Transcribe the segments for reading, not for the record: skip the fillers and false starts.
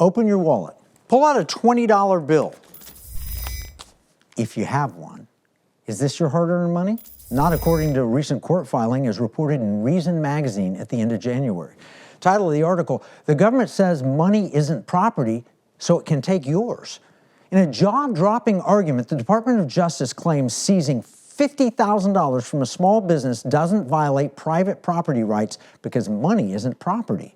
Open your wallet. Pull out a $20 bill. If you have one. Is this your hard-earned money? Not according to a recent court filing as reported in Reason magazine at the end of January. Title of the article, "The government says money isn't property, so it can take yours." In a jaw-dropping argument, the Department of Justice claims seizing $50,000 from a small business doesn't violate private property rights because money isn't property.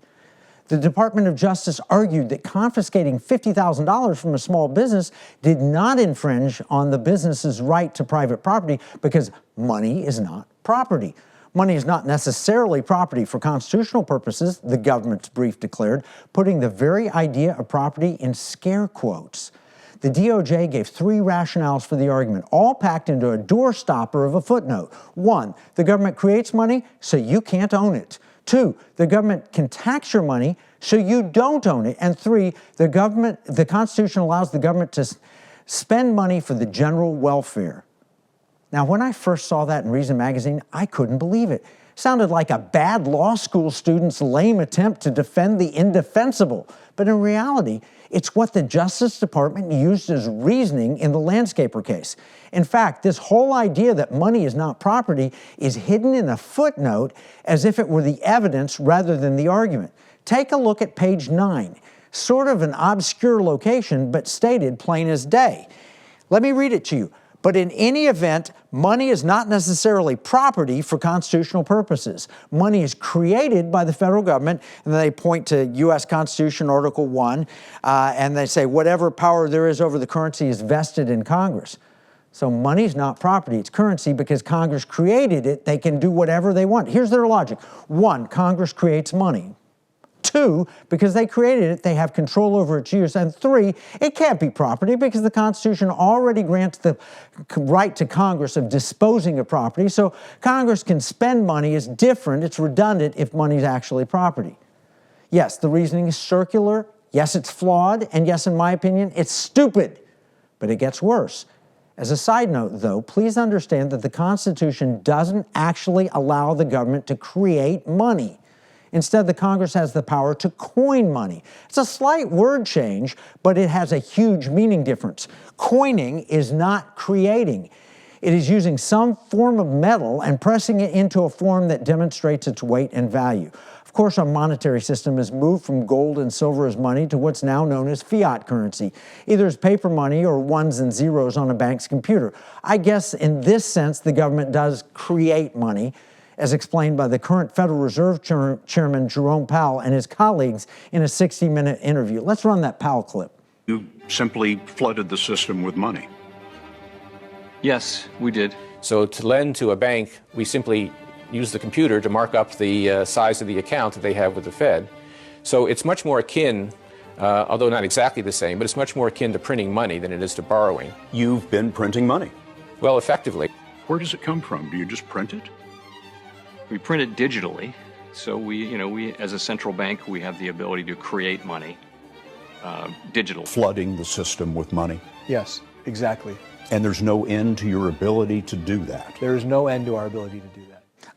The Department of Justice argued that confiscating $50,000 from a small business did not infringe on the business's right to private property because money is not property. Money is not necessarily property for constitutional purposes, the government's brief declared, putting the very idea of property in scare quotes. The DOJ gave three rationales for the argument, all packed into a doorstopper of a footnote. 1, the government creates money, so you can't own it. 2, the government can tax your money, so you don't own it. And 3, the Constitution allows the government to spend money for the general welfare. Now, when I first saw that in Reason magazine, I couldn't believe it. It sounded like a bad law school student's lame attempt to defend the indefensible. But in reality, it's what the Justice Department used as reasoning in the Landscaper case. In fact, this whole idea that money is not property is hidden in a footnote as if it were the evidence rather than the argument. Take a look at page 9, sort of an obscure location, but stated plain as day. Let me read it to you. But in any event, money is not necessarily property for constitutional purposes. Money is created by the federal government, and they point to U.S. Constitution, Article 1, and they say whatever power there is over the currency is vested in Congress. So money is not property, it's currency because Congress created it. They can do whatever they want. Here's their logic. 1, Congress creates money. 2, because they created it, they have control over its use. And 3, it can't be property because the Constitution already grants the right to Congress of disposing of property. So Congress can spend money. It's different, it's redundant if money is actually property. Yes, the reasoning is circular. Yes, it's flawed. And yes, in my opinion, it's stupid. But it gets worse. As a side note, though, please understand that the Constitution doesn't actually allow the government to create money. Instead, the Congress has the power to coin money. It's a slight word change, but it has a huge meaning difference. Coining is not creating. It is using some form of metal and pressing it into a form that demonstrates its weight and value. Of course, our monetary system has moved from gold and silver as money to what's now known as fiat currency, either as paper money or ones and zeros on a bank's computer. I guess in this sense, the government does create money, as explained by the current Federal Reserve Chairman Jerome Powell and his colleagues in a 60-minute interview. Let's run that Powell clip. You simply flooded the system with money. Yes, we did. So to lend to a bank, we simply use the computer to mark up the size of the account that they have with the Fed. So it's much more akin, although not exactly the same, but it's much more akin to printing money than it is to borrowing. You've been printing money. Well, effectively. Where does it come from? Do you just print it? We print it digitally, so we as a central bank, we have the ability to create money digitally. Flooding the system with money. Yes, exactly. And there's no end to your ability to do that. There is no end to our ability to do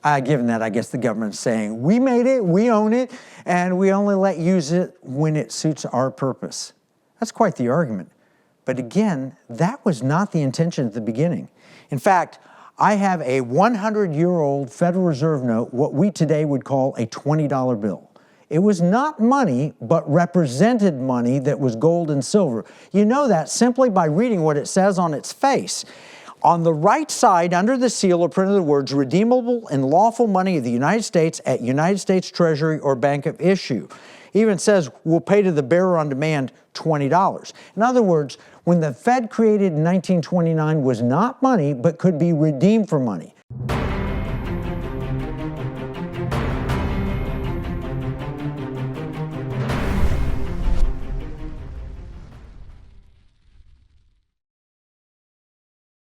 that. Given that, I guess the government's saying, we made it, we own it, and we only let you use it when it suits our purpose. That's quite the argument. But again, that was not the intention at the beginning. In fact, I have a 100-year-old Federal Reserve note, what we today would call a $20 bill. It was not money, but represented money that was gold and silver. You know that simply by reading what it says on its face. On the right side, under the seal, are printed the words, redeemable and lawful money of the United States at United States Treasury or Bank of Issue. It even says, we'll pay to the bearer on demand $20. In other words, when the Fed created in 1929 was not money, but could be redeemed for money.